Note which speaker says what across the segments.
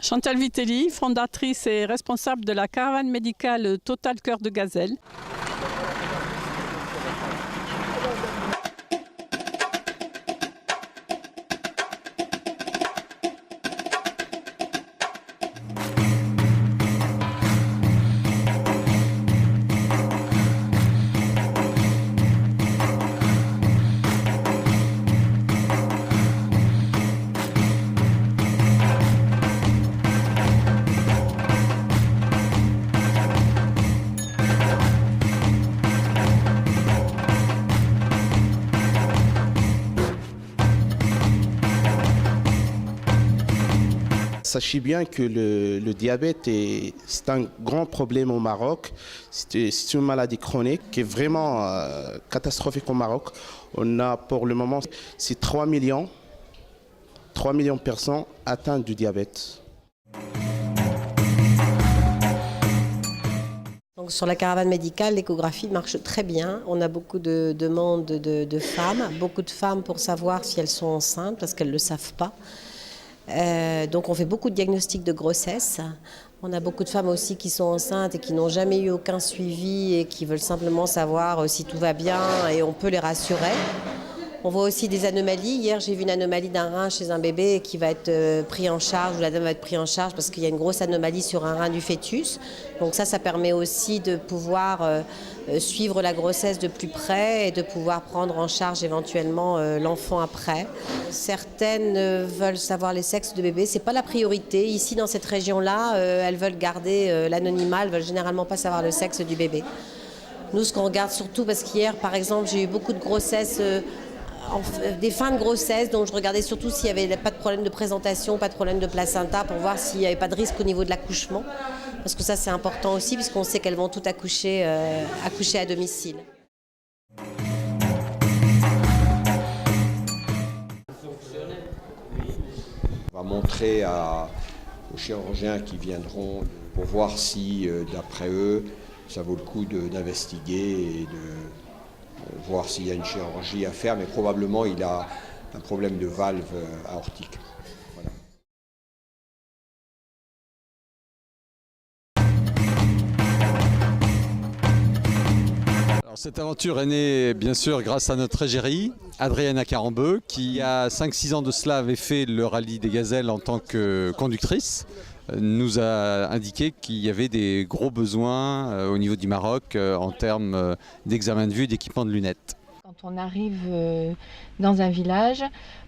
Speaker 1: Chantal Vitelli, fondatrice et responsable de la caravane médicale Total Cœur de Gazelle.
Speaker 2: Sachez bien que le diabète c'est un grand problème au Maroc. C'est une maladie chronique qui est vraiment catastrophique au Maroc. On a pour le moment 3 millions de personnes atteintes du diabète.
Speaker 3: Donc sur la caravane médicale, l'échographie marche très bien. On a beaucoup de demandes de femmes, beaucoup de femmes pour savoir si elles sont enceintes parce qu'elles ne le savent pas. Donc on fait beaucoup de diagnostics de grossesse. On a beaucoup de femmes aussi qui sont enceintes et qui n'ont jamais eu aucun suivi et qui veulent simplement savoir si tout va bien et on peut les rassurer. On voit aussi des anomalies. Hier, j'ai vu une anomalie d'un rein chez un bébé qui va être pris en charge, ou la dame va être prise en charge parce qu'il y a une grosse anomalie sur un rein du fœtus. Donc ça permet aussi de pouvoir suivre la grossesse de plus près et de pouvoir prendre en charge éventuellement l'enfant après. Certaines veulent savoir les sexes de bébés. Ce n'est pas la priorité. Ici, dans cette région-là, elles veulent garder l'anonymat. Elles ne veulent généralement pas savoir le sexe du bébé. Nous, ce qu'on regarde surtout, parce qu'hier, par exemple, j'ai eu beaucoup de grossesses des fins de grossesse, donc je regardais surtout s'il n'y avait pas de problème de présentation, pas de problème de placenta, pour voir s'il n'y avait pas de risque au niveau de l'accouchement. Parce que ça, c'est important aussi, puisqu'on sait qu'elles vont toutes accoucher à domicile.
Speaker 4: On va montrer aux chirurgiens qui viendront pour voir si, d'après eux, ça vaut le coup d'investiguer et de voir s'il y a une chirurgie à faire, mais probablement il a un problème de valve aortique. Voilà.
Speaker 5: Alors, cette aventure est née bien sûr grâce à notre égérie, Adriana Carambeu, qui il y a 5-6 ans de cela avait fait le rallye des gazelles en tant que conductrice. Nous a indiqué qu'il y avait des gros besoins au niveau du Maroc en termes d'examen de vue et d'équipement de lunettes.
Speaker 6: Quand on arrive dans un village,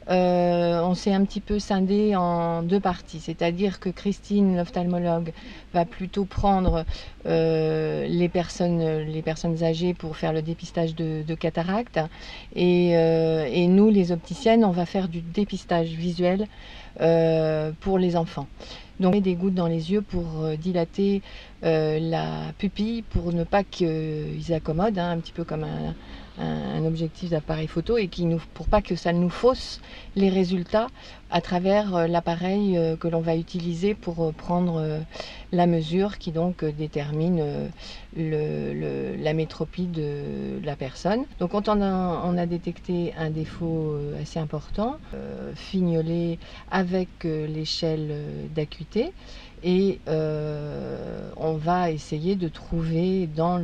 Speaker 6: on s'est un petit peu scindé en deux parties. C'est-à-dire que Christine, l'ophtalmologue, va plutôt prendre les personnes âgées pour faire le dépistage de cataracte. Et nous, les opticiennes, on va faire du dépistage visuel pour les enfants. Donc on met des gouttes dans les yeux pour dilater la pupille pour ne pas qu'ils accommodent, un petit peu comme un objectif d'appareil photo et pour pas que ça nous fausse les résultats à travers l'appareil que l'on va utiliser pour prendre la mesure qui donc détermine la métropie de la personne. Donc quand on a détecté un défaut assez important, fignolé avec l'échelle d'acuité, et on va essayer de trouver dans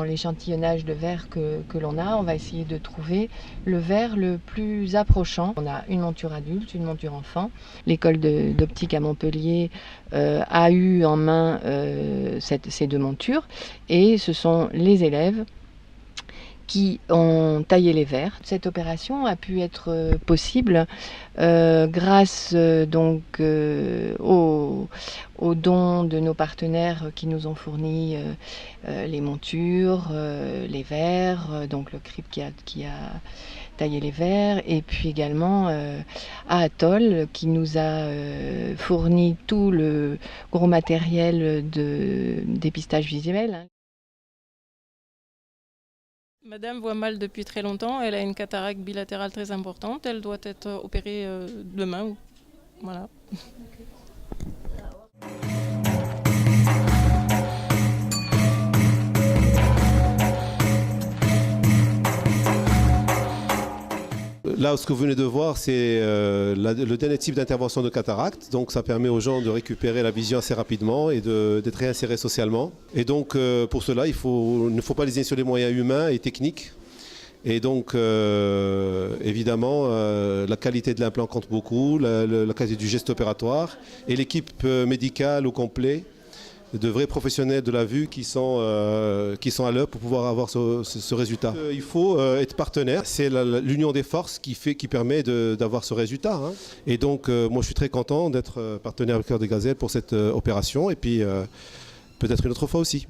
Speaker 6: l'échantillonnage de verre que l'on a, on va essayer de trouver le verre le plus approchant. On a une monture adulte, une monture enfant. L'école d'optique à Montpellier a eu en main ces deux montures et ce sont les élèves qui ont taillé les verres. Cette opération a pu être possible grâce aux dons de nos partenaires qui nous ont fourni les montures, les verres, donc le CRIP qui a taillé les verres, et puis également à Atoll qui nous a fourni tout le gros matériel de dépistage visuel.
Speaker 1: Madame voit mal depuis très longtemps, elle a une cataracte bilatérale très importante, elle doit être opérée demain. Voilà.
Speaker 7: Là, ce que vous venez de voir, c'est le dernier type d'intervention de cataracte. Donc, ça permet aux gens de récupérer la vision assez rapidement et d'être réinsérés socialement. Et donc, pour cela, il ne faut pas léser sur les moyens humains et techniques. Et donc, évidemment, la qualité de l'implant compte beaucoup, la qualité du geste opératoire et l'équipe médicale au complet, de vrais professionnels de la vue qui sont à l'œuvre pour pouvoir avoir ce résultat. Il faut être partenaire, c'est l'union des forces qui permet d'avoir ce résultat. Hein. Et donc, moi, je suis très content d'être partenaire avec Cœur des Gazelles pour cette opération et puis peut-être une autre fois aussi.